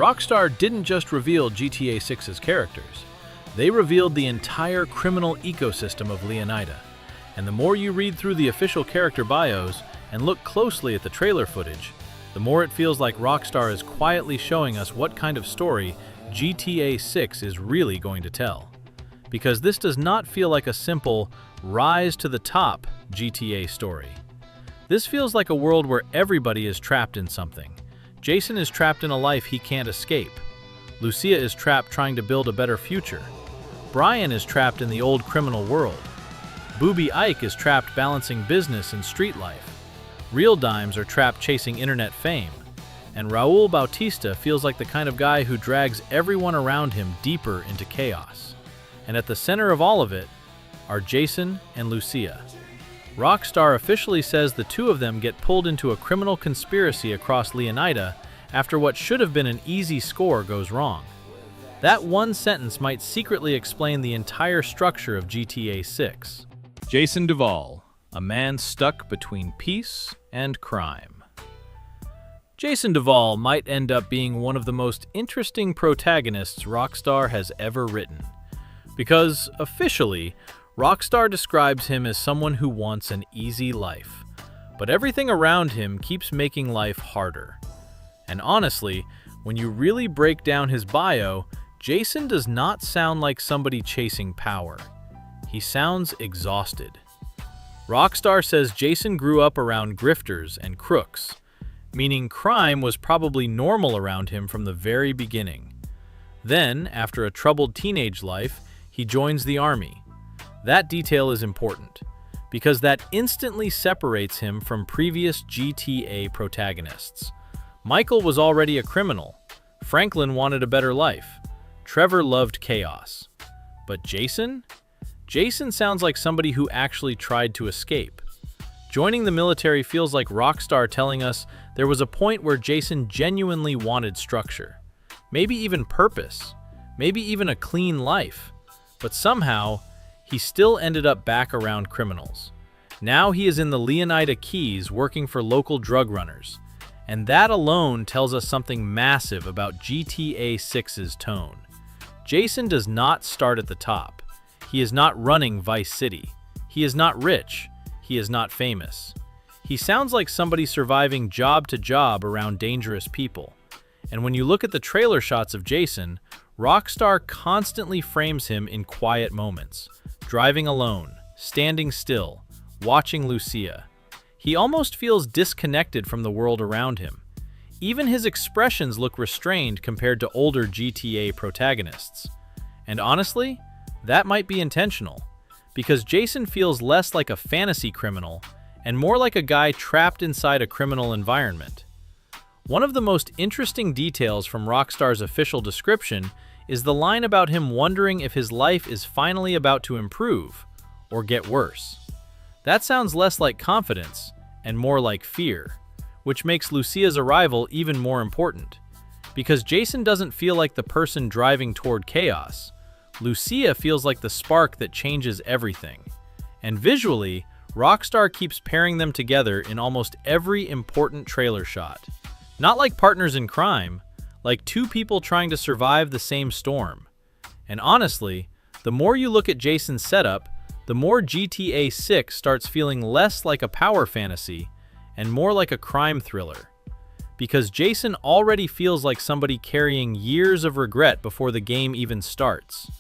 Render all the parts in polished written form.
Rockstar didn't just reveal GTA 6's characters, they revealed the entire criminal ecosystem of Leonida. And the more you read through the official character bios and look closely at the trailer footage, the more it feels like Rockstar is quietly showing us what kind of story GTA 6 is really going to tell. Because this does not feel like a simple rise to the top GTA story. This feels like a world where everybody is trapped in something. Jason is trapped in a life he can't escape. Lucia is trapped trying to build a better future. Brian is trapped in the old criminal world. Boobie Ike is trapped balancing business and street life. Real Dimes are trapped chasing internet fame. And Raul Bautista feels like the kind of guy who drags everyone around him deeper into chaos. And at the center of all of it are Jason and Lucia. Rockstar officially says the two of them get pulled into a criminal conspiracy across Leonida after what should have been an easy score goes wrong. That one sentence might secretly explain the entire structure of GTA 6. Jason Duval, a man stuck between peace and crime. Jason Duval might end up being one of the most interesting protagonists Rockstar has ever written. Because, officially, Rockstar describes him as someone who wants an easy life. But everything around him keeps making life harder. And honestly, when you really break down his bio, Jason does not sound like somebody chasing power. He sounds exhausted. Rockstar says Jason grew up around grifters and crooks, meaning crime was probably normal around him from the very beginning. Then, after a troubled teenage life, he joins the army. That detail is important, because that instantly separates him from previous GTA protagonists. Michael was already a criminal. Franklin wanted a better life. Trevor loved chaos. But Jason? Jason sounds like somebody who actually tried to escape. Joining the military feels like Rockstar telling us there was a point where Jason genuinely wanted structure. Maybe even purpose. Maybe even a clean life. But somehow, he still ended up back around criminals. Now he is in the Leonida Keys working for local drug runners. And that alone tells us something massive about GTA 6's tone. Jason does not start at the top. He is not running Vice City. He is not rich. He is not famous. He sounds like somebody surviving job to job around dangerous people. And when you look at the trailer shots of Jason, Rockstar constantly frames him in quiet moments. Driving alone, standing still, watching Lucia. He almost feels disconnected from the world around him. Even his expressions look restrained compared to older GTA protagonists. And honestly, that might be intentional, because Jason feels less like a fantasy criminal and more like a guy trapped inside a criminal environment. One of the most interesting details from Rockstar's official description is the line about him wondering if his life is finally about to improve or get worse. That sounds less like confidence and more like fear, which makes Lucia's arrival even more important. Because Jason doesn't feel like the person driving toward chaos. Lucia feels like the spark that changes everything. And visually, Rockstar keeps pairing them together in almost every important trailer shot. Not like partners in crime, like two people trying to survive the same storm. And honestly, the more you look at Jason's setup, the more GTA 6 starts feeling less like a power fantasy and more like a crime thriller. Because Jason already feels like somebody carrying years of regret before the game even starts.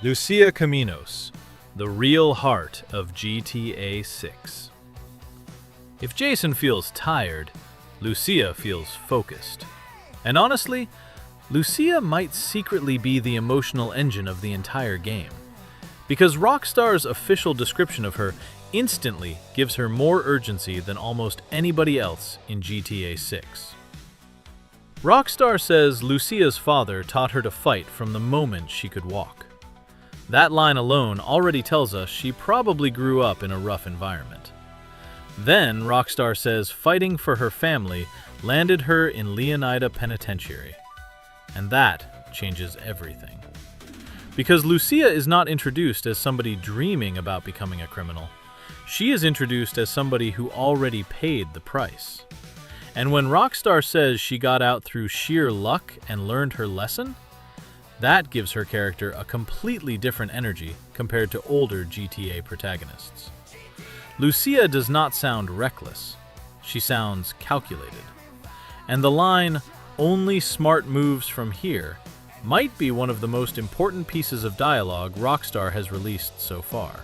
Lucia Caminos, the real heart of GTA 6. If Jason feels tired, Lucia feels focused. And honestly, Lucia might secretly be the emotional engine of the entire game. Because Rockstar's official description of her instantly gives her more urgency than almost anybody else in GTA 6. Rockstar says Lucia's father taught her to fight from the moment she could walk. That line alone already tells us she probably grew up in a rough environment. Then Rockstar says fighting for her family landed her in Leonida Penitentiary. And that changes everything. Because Lucia is not introduced as somebody dreaming about becoming a criminal. She is introduced as somebody who already paid the price. And when Rockstar says she got out through sheer luck and learned her lesson, that gives her character a completely different energy compared to older GTA protagonists. Lucia does not sound reckless. She sounds calculated. And the line, "Only smart moves from here," might be one of the most important pieces of dialogue Rockstar has released so far.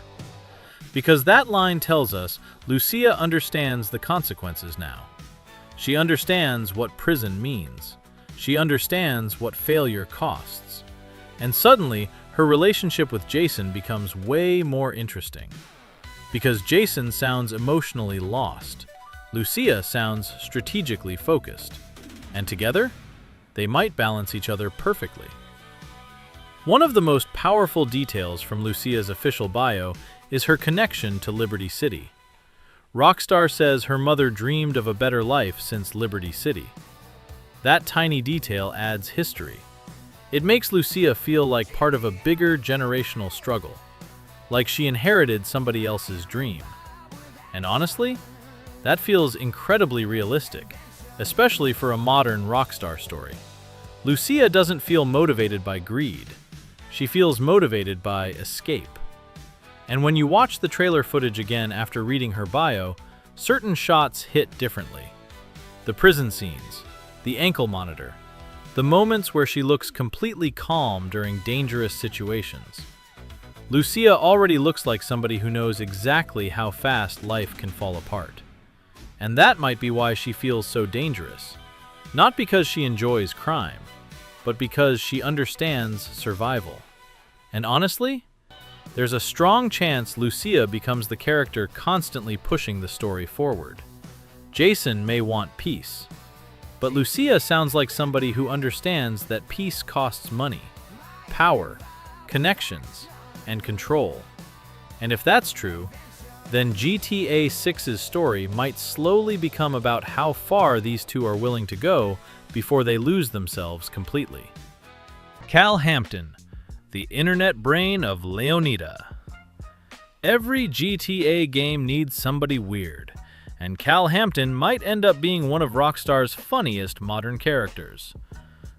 Because that line tells us Lucia understands the consequences now. She understands what prison means. She understands what failure costs. And suddenly, her relationship with Jason becomes way more interesting. Because Jason sounds emotionally lost. Lucia sounds strategically focused. And together, they might balance each other perfectly. One of the most powerful details from Lucia's official bio is her connection to Liberty City. Rockstar says her mother dreamed of a better life since Liberty City. That tiny detail adds history. It makes Lucia feel like part of a bigger generational struggle, like she inherited somebody else's dream. And honestly, that feels incredibly realistic, especially for a modern Rockstar story. Lucia doesn't feel motivated by greed. She feels motivated by escape. And when you watch the trailer footage again after reading her bio, certain shots hit differently. The prison scenes, the ankle monitor, the moments where she looks completely calm during dangerous situations. Lucia already looks like somebody who knows exactly how fast life can fall apart. And that might be why she feels so dangerous. Not because she enjoys crime, but because she understands survival. And honestly, there's a strong chance Lucia becomes the character constantly pushing the story forward. Jason may want peace, but Lucia sounds like somebody who understands that peace costs money, power, connections, and control. And if that's true, then GTA 6's story might slowly become about how far these two are willing to go before they lose themselves completely. Cal Hampton, the internet brain of Leonida. Every GTA game needs somebody weird, and Cal Hampton might end up being one of Rockstar's funniest modern characters.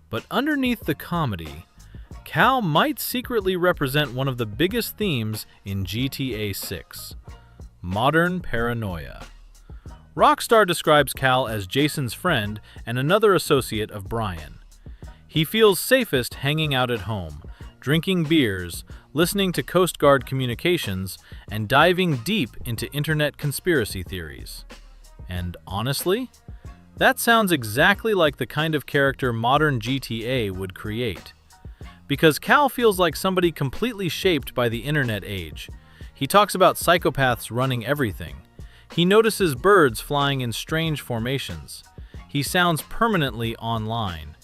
But underneath the comedy, Cal might secretly represent one of the biggest themes in GTA 6. Modern paranoia. Rockstar describes Cal as Jason's friend and another associate of Brian. He feels safest hanging out at home, drinking beers, listening to Coast Guard communications, and diving deep into internet conspiracy theories. And honestly, that sounds exactly like the kind of character modern GTA would create. Because Cal feels like somebody completely shaped by the internet age. He talks about psychopaths running everything. He notices birds flying in strange formations. He sounds permanently online.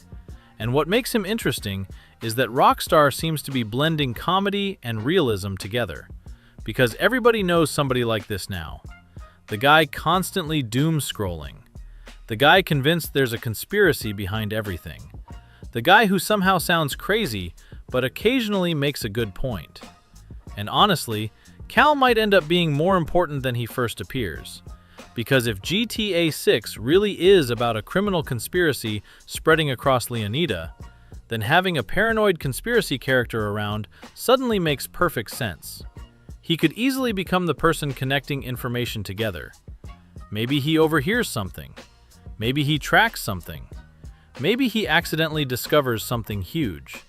And what makes him interesting is that Rockstar seems to be blending comedy and realism together. Because everybody knows somebody like this now. The guy constantly doom-scrolling. The guy convinced there's a conspiracy behind everything. The guy who somehow sounds crazy, but occasionally makes a good point. And honestly, Cal might end up being more important than he first appears. Because if GTA 6 really is about a criminal conspiracy spreading across Leonida, then having a paranoid conspiracy character around suddenly makes perfect sense. He could easily become the person connecting information together. Maybe he overhears something. Maybe he tracks something. Maybe he accidentally discovers something huge.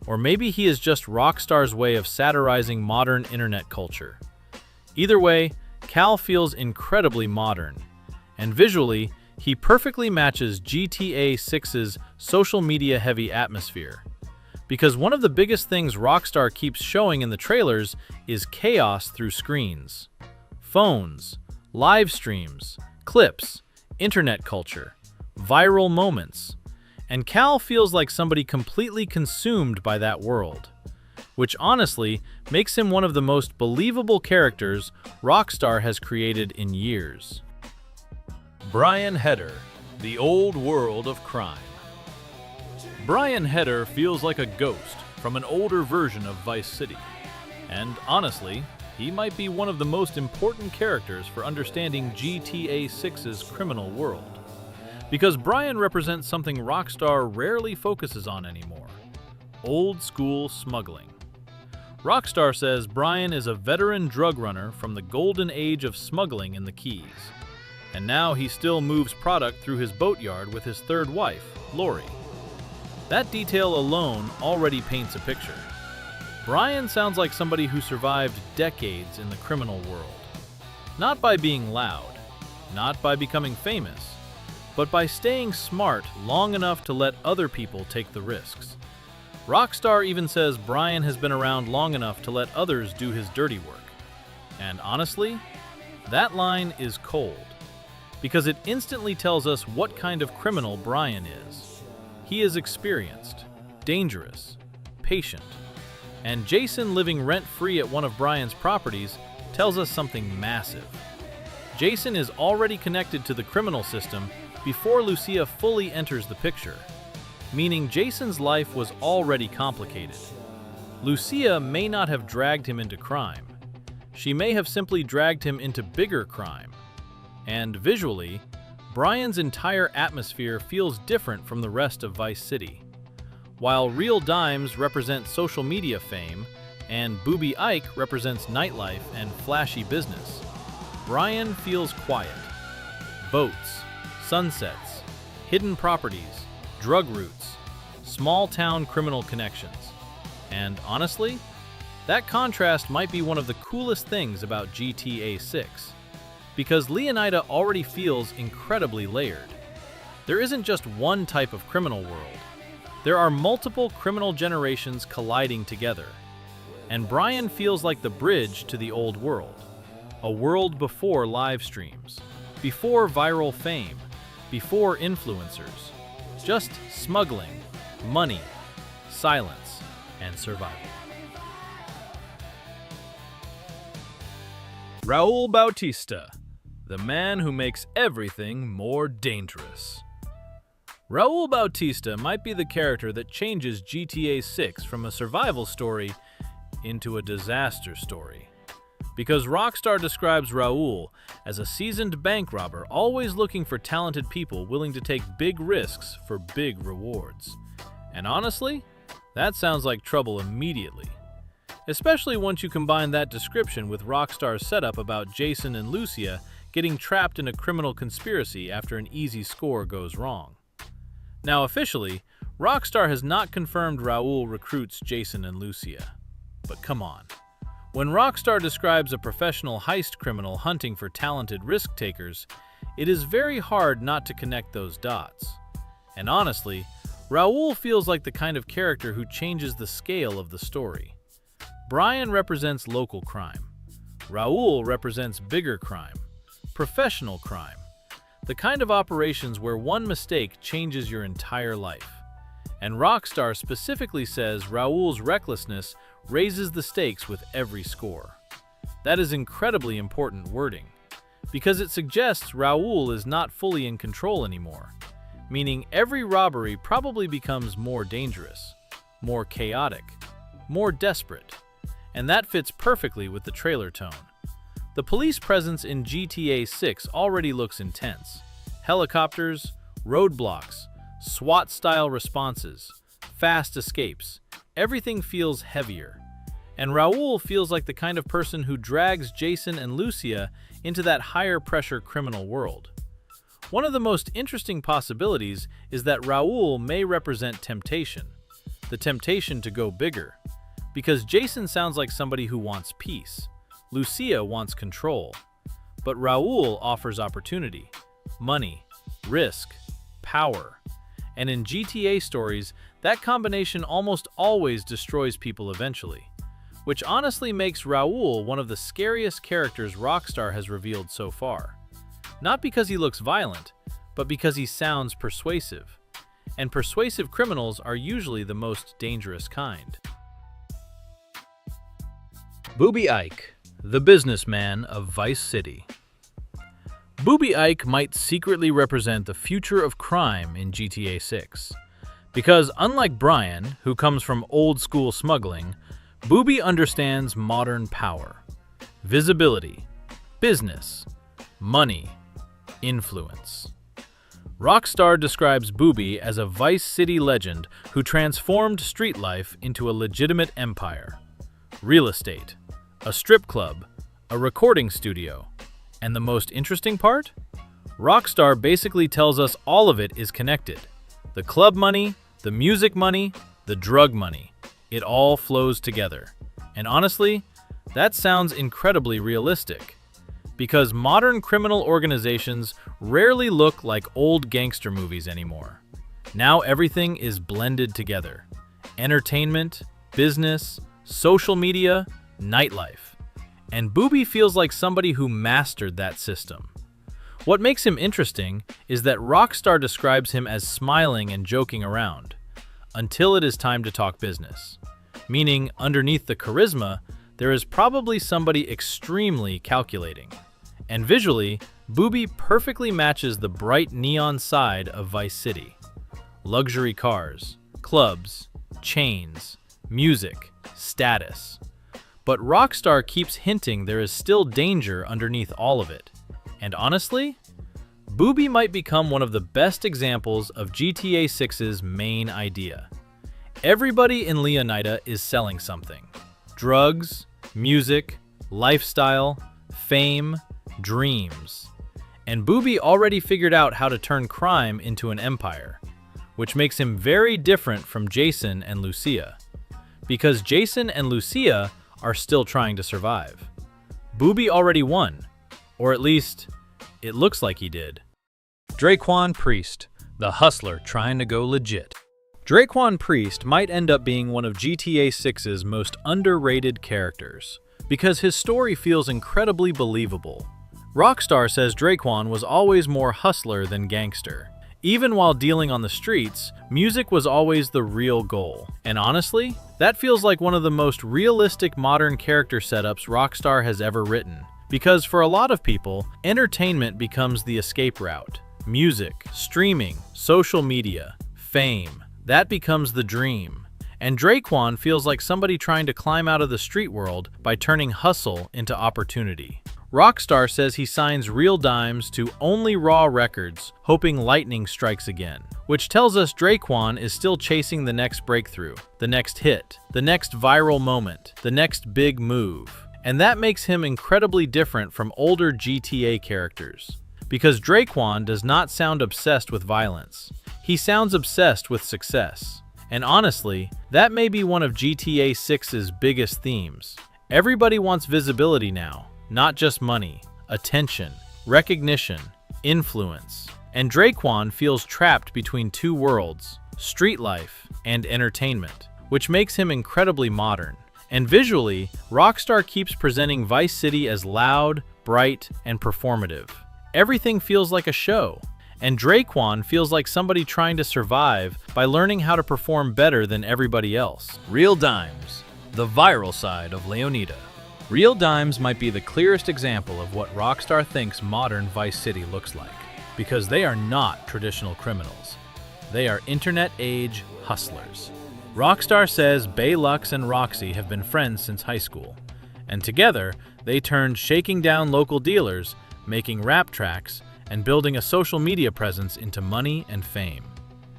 Or maybe he is just Rockstar's way of satirizing modern internet culture. Either way, Cal feels incredibly modern. And visually, he perfectly matches GTA 6's social media-heavy atmosphere. Because one of the biggest things Rockstar keeps showing in the trailers is chaos through screens. Phones, live streams, clips, internet culture, viral moments. And Cal feels like somebody completely consumed by that world. Which honestly makes him one of the most believable characters Rockstar has created in years. Brian Heder, the old world of crime. Brian Heder feels like a ghost from an older version of Vice City. And honestly, he might be one of the most important characters for understanding GTA 6's criminal world. Because Brian represents something Rockstar rarely focuses on anymore: old-school smuggling. Rockstar says Brian is a veteran drug runner from the golden age of smuggling in the Keys, and now he still moves product through his boatyard with his third wife, Lori. That detail alone already paints a picture. Brian sounds like somebody who survived decades in the criminal world. Not by being loud, not by becoming famous, but by staying smart long enough to let other people take the risks. Rockstar even says Brian has been around long enough to let others do his dirty work. And honestly, that line is cold, because it instantly tells us what kind of criminal Brian is. He is experienced, dangerous, patient, and Jason living rent-free at one of Brian's properties tells us something massive. Jason is already connected to the criminal system before Lucia fully enters the picture, meaning Jason's life was already complicated. Lucia may not have dragged him into crime. She may have simply dragged him into bigger crime. And visually, Brian's entire atmosphere feels different from the rest of Vice City. While real dimes represent social media fame and Boobie Ike represents nightlife and flashy business, Brian feels quiet. Boats, sunsets, hidden properties, drug routes, small-town criminal connections. And honestly, that contrast might be one of the coolest things about GTA 6, because Leonida already feels incredibly layered. There isn't just one type of criminal world. There are multiple criminal generations colliding together, and Brian feels like the bridge to the old world, a world before live streams, before viral fame, before influencers. Just smuggling, money, silence, and survival. Raul Bautista, the man who makes everything more dangerous. Raul Bautista might be the character that changes GTA 6 from a survival story into a disaster story. Because Rockstar describes Raul as a seasoned bank robber always looking for talented people willing to take big risks for big rewards. And honestly, that sounds like trouble immediately. Especially once you combine that description with Rockstar's setup about Jason and Lucia getting trapped in a criminal conspiracy after an easy score goes wrong. Now officially, Rockstar has not confirmed Raul recruits Jason and Lucia. But come on. When Rockstar describes a professional heist criminal hunting for talented risk-takers, it is very hard not to connect those dots. And honestly, Raul feels like the kind of character who changes the scale of the story. Brian represents local crime. Raul represents bigger crime, professional crime, the kind of operations where one mistake changes your entire life. And Rockstar specifically says Raul's recklessness raises the stakes with every score. That is incredibly important wording, because it suggests Raul is not fully in control anymore, meaning every robbery probably becomes more dangerous, more chaotic, more desperate, and that fits perfectly with the trailer tone. The police presence in GTA 6 already looks intense. Helicopters, roadblocks, SWAT-style responses, fast escapes. Everything feels heavier. And Raul feels like the kind of person who drags Jason and Lucia into that higher-pressure criminal world. One of the most interesting possibilities is that Raul may represent temptation, the temptation to go bigger, because Jason sounds like somebody who wants peace. Lucia wants control, but Raul offers opportunity, money, risk, power. And in GTA stories, that combination almost always destroys people eventually, which honestly makes Raul one of the scariest characters Rockstar has revealed so far. Not because he looks violent, but because he sounds persuasive. And persuasive criminals are usually the most dangerous kind. Boobie Ike, the businessman of Vice City. Boobie Ike might secretly represent the future of crime in GTA 6. Because unlike Brian, who comes from old-school smuggling, Boobie understands modern power, visibility, business, money, influence. Rockstar describes Boobie as a Vice City legend who transformed street life into a legitimate empire. Real estate, a strip club, a recording studio, and the most interesting part? Rockstar basically tells us all of it is connected. The club money, the music money, the drug money. It all flows together. And honestly, that sounds incredibly realistic. Because modern criminal organizations rarely look like old gangster movies anymore. Now everything is blended together. Entertainment, business, social media, nightlife. And Boobie feels like somebody who mastered that system. What makes him interesting is that Rockstar describes him as smiling and joking around, until it is time to talk business. Meaning, underneath the charisma, there is probably somebody extremely calculating. And visually, Boobie perfectly matches the bright neon side of Vice City. Luxury cars, clubs, chains, music, status. But Rockstar keeps hinting there is still danger underneath all of it. And honestly, Boobie might become one of the best examples of GTA 6's main idea. Everybody in Leonida is selling something. Drugs, music, lifestyle, fame, dreams. And Boobie already figured out how to turn crime into an empire, which makes him very different from Jason and Lucia. Because Jason and Lucia are still trying to survive. Boobie already won. Or at least, it looks like he did. Dre'Quan Priest, the hustler trying to go legit. Dre'Quan Priest might end up being one of GTA 6's most underrated characters, because his story feels incredibly believable. Rockstar says Dre'Quan was always more hustler than gangster. Even while dealing on the streets, music was always the real goal. And honestly, that feels like one of the most realistic modern character setups Rockstar has ever written. Because for a lot of people, entertainment becomes the escape route. Music, streaming, social media, fame, that becomes the dream. And Dre'Quan feels like somebody trying to climb out of the street world by turning hustle into opportunity. Rockstar says he signs real dimes to only raw records, hoping lightning strikes again. Which tells us Dre'Quan is still chasing the next breakthrough, the next hit, the next viral moment, the next big move. And that makes him incredibly different from older GTA characters. Because Dre'Quan does not sound obsessed with violence. He sounds obsessed with success. And honestly, that may be one of GTA 6's biggest themes. Everybody wants visibility now, not just money, attention, recognition, influence. And Dre'Quan feels trapped between two worlds, street life and entertainment, which makes him incredibly modern. And visually, Rockstar keeps presenting Vice City as loud, bright, and performative. Everything feels like a show. And Dre'Quan feels like somebody trying to survive by learning how to perform better than everybody else. Real dimes, the viral side of Leonida. Real dimes might be the clearest example of what Rockstar thinks modern Vice City looks like. Because they are not traditional criminals. They are internet-age hustlers. Rockstar says Bay Lux and Roxy have been friends since high school, and together they turned shaking down local dealers, making rap tracks, and building a social media presence into money and fame.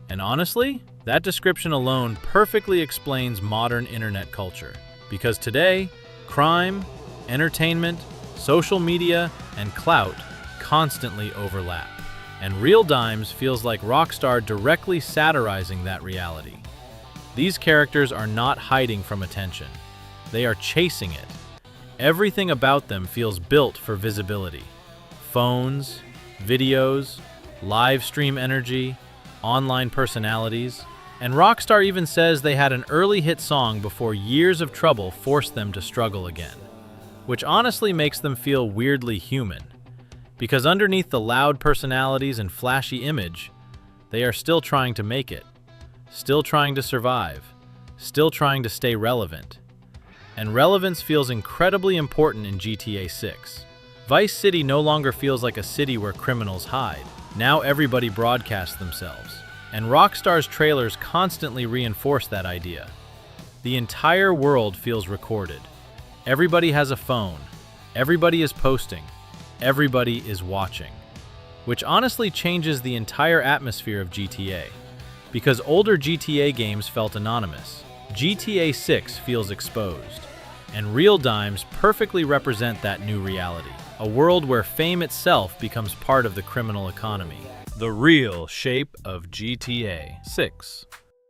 And honestly, that description alone perfectly explains modern internet culture, because today, crime, entertainment, social media, and clout constantly overlap. And Real Dimes feels like Rockstar directly satirizing that reality. These characters are not hiding from attention. They are chasing it. Everything about them feels built for visibility. Phones, videos, live stream energy, online personalities. And Rockstar even says they had an early hit song before years of trouble forced them to struggle again. Which honestly makes them feel weirdly human. Because underneath the loud personalities and flashy image, they are still trying to make it. Still trying to survive, still trying to stay relevant. And relevance feels incredibly important in GTA 6. Vice City no longer feels like a city where criminals hide. Now everybody broadcasts themselves. And Rockstar's trailers constantly reinforce that idea. The entire world feels recorded. Everybody has a phone. Everybody is posting. Everybody is watching. which honestly changes the entire atmosphere of GTA. Because older GTA games felt anonymous, GTA 6 feels exposed, and real dimes perfectly represent that new reality. A world where fame itself becomes part of the criminal economy. The real shape of GTA 6.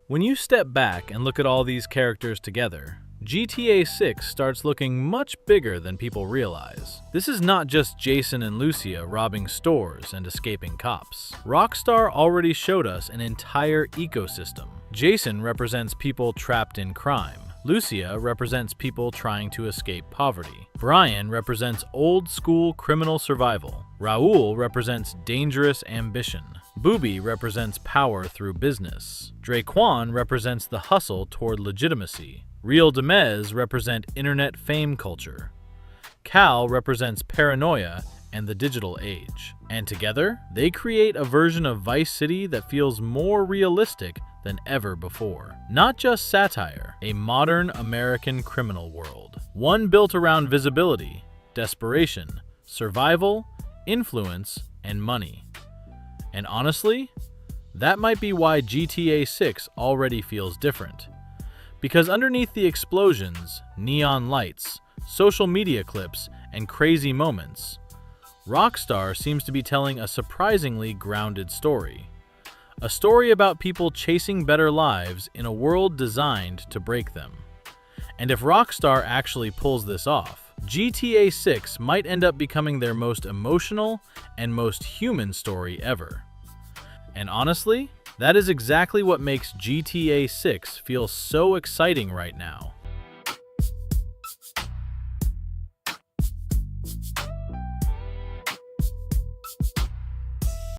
When you step back and look at all these characters together, GTA 6 starts looking much bigger than people realize. This is not just Jason and Lucia robbing stores and escaping cops. Rockstar already showed us an entire ecosystem. Jason represents people trapped in crime. Lucia represents people trying to escape poverty. Brian represents old-school criminal survival. Raul represents dangerous ambition. Boobie represents power through business. Dre'Quan represents the hustle toward legitimacy. Real Dimez represent internet fame culture. Cal represents paranoia and the digital age. And together, they create a version of Vice City that feels more realistic than ever before. Not just satire, a modern American criminal world. One built around visibility, desperation, survival, influence, and money. And honestly, that might be why GTA 6 already feels different. Because underneath the explosions, neon lights, social media clips, and crazy moments, Rockstar seems to be telling a surprisingly grounded story. A story about people chasing better lives in a world designed to break them. And if Rockstar actually pulls this off, GTA 6 might end up becoming their most emotional and most human story ever. And honestly, that is exactly what makes GTA 6 feel so exciting right now.